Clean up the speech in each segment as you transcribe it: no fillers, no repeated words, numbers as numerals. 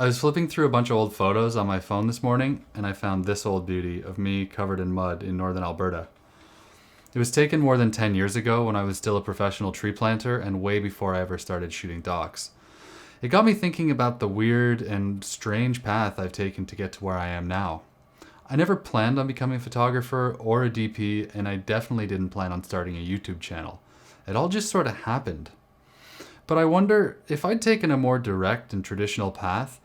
I was flipping through a bunch of old photos on my phone this morning, and I found this old beauty of me covered in mud in northern Alberta. It was taken more than 10 years ago when I was still a professional tree planter and way before I ever started shooting docs. It got me thinking about the weird and strange path I've taken to get to where I am now. I never planned on becoming a photographer or a DP, and I definitely didn't plan on starting a YouTube channel. It all just sort of happened. But I wonder, if I'd taken a more direct and traditional path,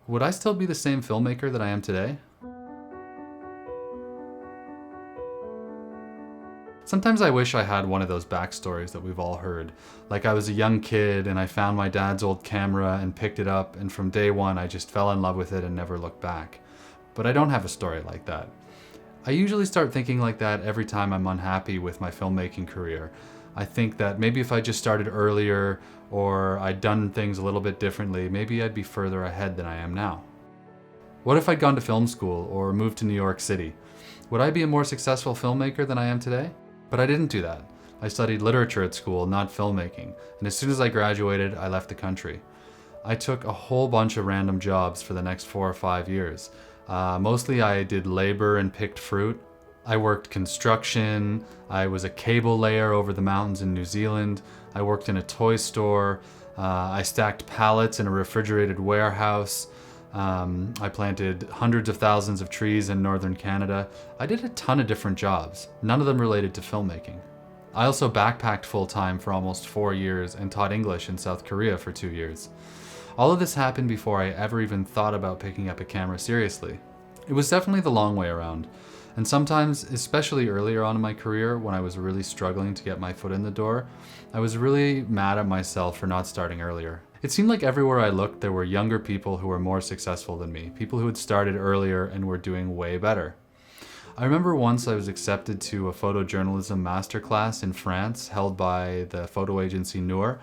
would I still be the same filmmaker that I am today? Sometimes I wish I had one of those backstories that we've all heard. Like I was a young kid and I found my dad's old camera and picked it up, and from day one I just fell in love with it and never looked back. But I don't have a story like that. I usually start thinking like that every time I'm unhappy with my filmmaking career. I think that maybe if I just started earlier or I'd done things a little bit differently, maybe I'd be further ahead than I am now. What if I'd gone to film school or moved to New York City? Would I be a more successful filmmaker than I am today? But I didn't do that. I studied literature at school, not filmmaking, and as soon as I graduated, I left the country. I took a whole bunch of random jobs for the next 4 or 5 years. Mostly I did labor and picked fruit. I worked construction, I was a cable layer over the mountains in New Zealand, I worked in a toy store, I stacked pallets in a refrigerated warehouse, I planted hundreds of thousands of trees in northern Canada. I did a ton of different jobs, none of them related to filmmaking. I also backpacked full-time for almost 4 years and taught English in South Korea for 2 years. All of this happened before I ever even thought about picking up a camera seriously. It was definitely the long way around. And sometimes, especially earlier on in my career, when I was really struggling to get my foot in the door, I was really mad at myself for not starting earlier. It seemed like everywhere I looked, there were younger people who were more successful than me, people who had started earlier and were doing way better. I remember once I was accepted to a photojournalism masterclass in France held by the photo agency Noor.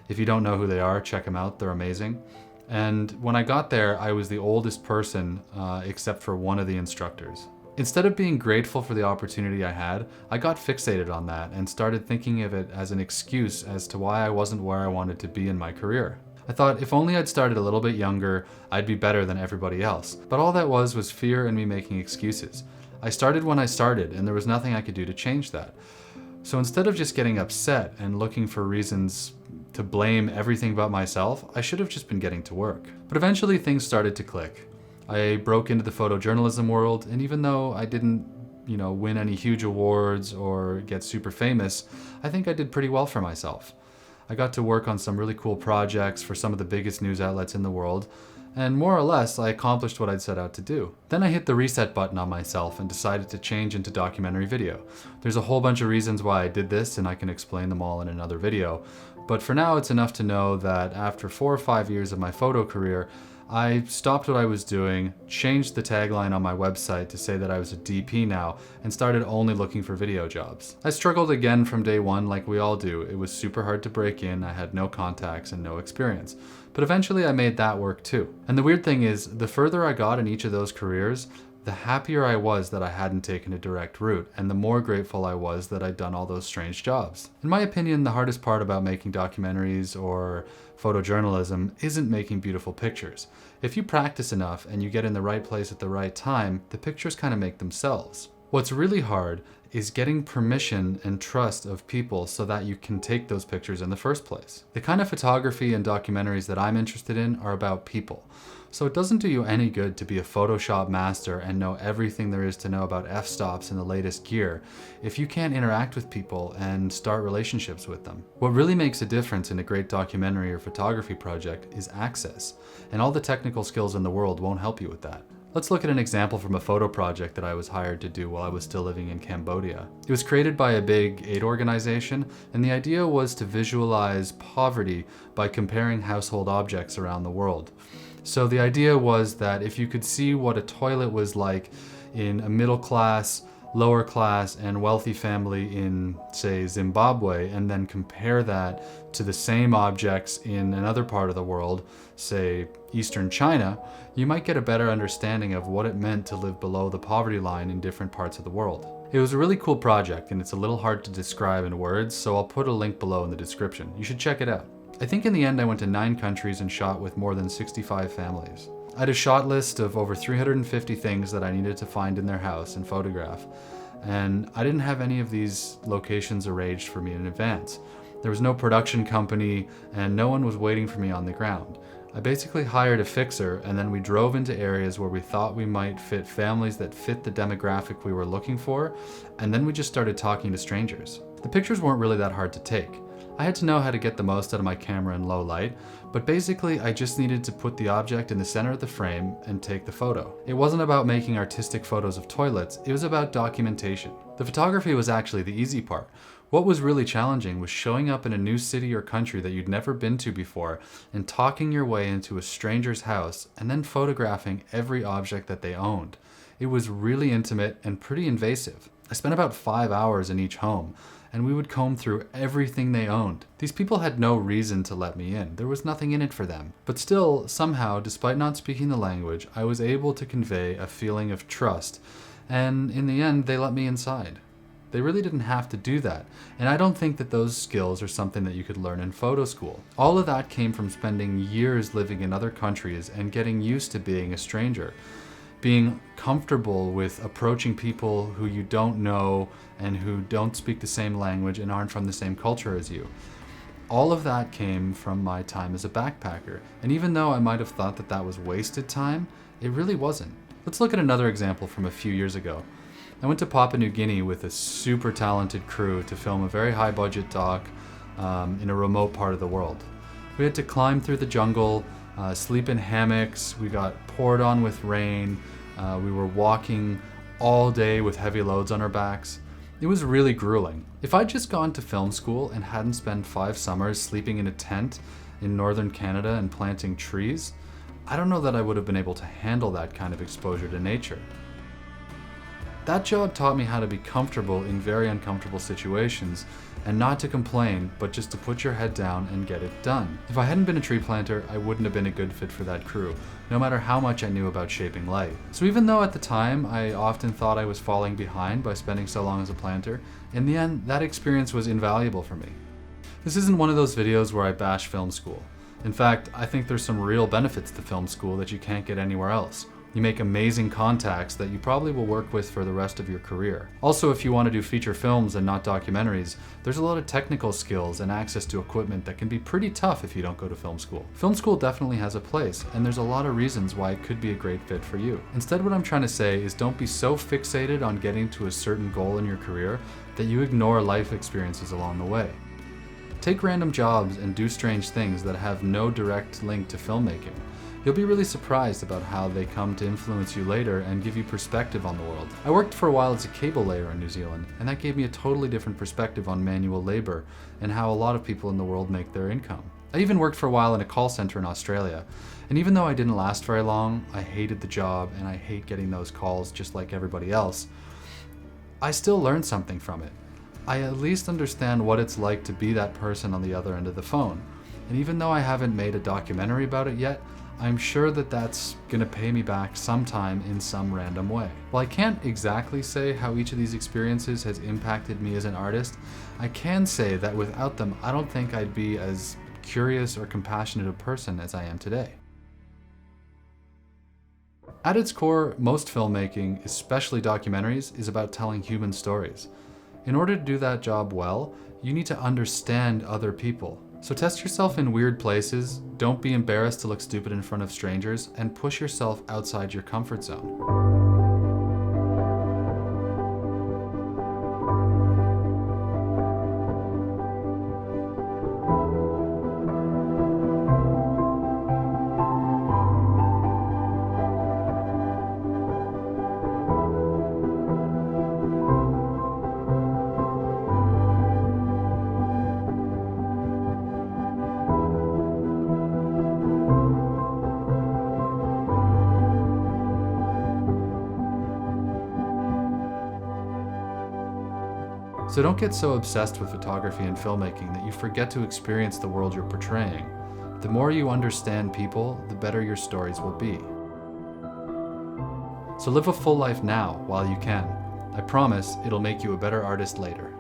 If you don't know who they are, check them out, they're amazing. And when I got there, I was the oldest person except for one of the instructors. Instead of being grateful for the opportunity I had, I got fixated on that and started thinking of it as an excuse as to why I wasn't where I wanted to be in my career. I thought if only I'd started a little bit younger, I'd be better than everybody else. But all that was fear and me making excuses. I started when I started, and there was nothing I could do to change that. So instead of just getting upset and looking for reasons to blame everything about myself, I should have just been getting to work. But eventually things started to click. I broke into the photojournalism world, and even though I didn't, win any huge awards or get super famous, I think I did pretty well for myself. I got to work on some really cool projects for some of the biggest news outlets in the world, and more or less, I accomplished what I'd set out to do. Then I hit the reset button on myself and decided to change into documentary video. There's a whole bunch of reasons why I did this, and I can explain them all in another video. But for now, it's enough to know that after 4 or 5 years of my photo career, I stopped what I was doing, changed the tagline on my website to say that I was a DP now, and started only looking for video jobs. I struggled again from day one like we all do. It was super hard to break in, I had no contacts and no experience. But eventually I made that work too. And the weird thing is, the further I got in each of those careers, the happier I was that I hadn't taken a direct route, and the more grateful I was that I'd done all those strange jobs. In my opinion, the hardest part about making documentaries or photojournalism isn't making beautiful pictures. If you practice enough and you get in the right place at the right time, the pictures kind of make themselves. What's really hard is getting permission and trust of people so that you can take those pictures in the first place. The kind of photography and documentaries that I'm interested in are about people. So it doesn't do you any good to be a Photoshop master and know everything there is to know about f-stops and the latest gear if you can't interact with people and start relationships with them. What really makes a difference in a great documentary or photography project is access, and all the technical skills in the world won't help you with that. Let's look at an example from a photo project that I was hired to do while I was still living in Cambodia. It was created by a big aid organization, and the idea was to visualize poverty by comparing household objects around the world. So the idea was that if you could see what a toilet was like in a middle class, lower class, and wealthy family in, say, Zimbabwe, and then compare that to the same objects in another part of the world, say Eastern China, you might get a better understanding of what it meant to live below the poverty line in different parts of the world. It was a really cool project, and it's a little hard to describe in words, so I'll put a link below in the description. You should check it out. I think in the end I went to 9 countries and shot with more than 65 families. I had a shot list of over 350 things that I needed to find in their house and photograph, and I didn't have any of these locations arranged for me in advance. There was no production company, and no one was waiting for me on the ground. I basically hired a fixer, and then we drove into areas where we thought we might fit families that fit the demographic we were looking for, and then we just started talking to strangers. The pictures weren't really that hard to take. I had to know how to get the most out of my camera in low light, but basically I just needed to put the object in the center of the frame and take the photo. It wasn't about making artistic photos of toilets, it was about documentation. The photography was actually the easy part. What was really challenging was showing up in a new city or country that you'd never been to before and talking your way into a stranger's house and then photographing every object that they owned. It was really intimate and pretty invasive. I spent about 5 hours in each home, and we would comb through everything they owned. These people had no reason to let me in. There was nothing in it for them. But still, somehow, despite not speaking the language, I was able to convey a feeling of trust, and in the end, they let me inside. They really didn't have to do that, and I don't think that those skills are something that you could learn in photo school. All of that came from spending years living in other countries and getting used to being a stranger, being comfortable with approaching people who you don't know and who don't speak the same language and aren't from the same culture as you. All of that came from my time as a backpacker, and even though I might have thought that that was wasted time, it really wasn't. Let's look at another example from a few years ago. I went to Papua New Guinea with a super talented crew to film a very high budget doc in a remote part of the world. We had to climb through the jungle, sleep in hammocks, we got poured on with rain, we were walking all day with heavy loads on our backs. It was really grueling. If I'd just gone to film school and hadn't spent 5 summers sleeping in a tent in northern Canada and planting trees, I don't know that I would have been able to handle that kind of exposure to nature. That job taught me how to be comfortable in very uncomfortable situations and not to complain, but just to put your head down and get it done. If I hadn't been a tree planter, I wouldn't have been a good fit for that crew, no matter how much I knew about shaping light. So even though at the time I often thought I was falling behind by spending so long as a planter, in the end, that experience was invaluable for me. This isn't one of those videos where I bash film school. In fact, I think there's some real benefits to film school that you can't get anywhere else. You make amazing contacts that you probably will work with for the rest of your career. Also, if you want to do feature films and not documentaries, there's a lot of technical skills and access to equipment that can be pretty tough if you don't go to film school. Film school definitely has a place, and there's a lot of reasons why it could be a great fit for you. Instead, what I'm trying to say is don't be so fixated on getting to a certain goal in your career that you ignore life experiences along the way. Take random jobs and do strange things that have no direct link to filmmaking. You'll be really surprised about how they come to influence you later and give you perspective on the world. I worked for a while as a cable layer in New Zealand, and that gave me a totally different perspective on manual labor and how a lot of people in the world make their income. I even worked for a while in a call center in Australia, and even though I didn't last very long, I hated the job and I hate getting those calls just like everybody else, I still learned something from it. I at least understand what it's like to be that person on the other end of the phone. And even though I haven't made a documentary about it yet, I'm sure that that's gonna pay me back sometime in some random way. While I can't exactly say how each of these experiences has impacted me as an artist, I can say that without them, I don't think I'd be as curious or compassionate a person as I am today. At its core, most filmmaking, especially documentaries, is about telling human stories. In order to do that job well, you need to understand other people. So test yourself in weird places, don't be embarrassed to look stupid in front of strangers, and push yourself outside your comfort zone. So don't get so obsessed with photography and filmmaking that you forget to experience the world you're portraying. The more you understand people, the better your stories will be. So live a full life now while you can. I promise it'll make you a better artist later.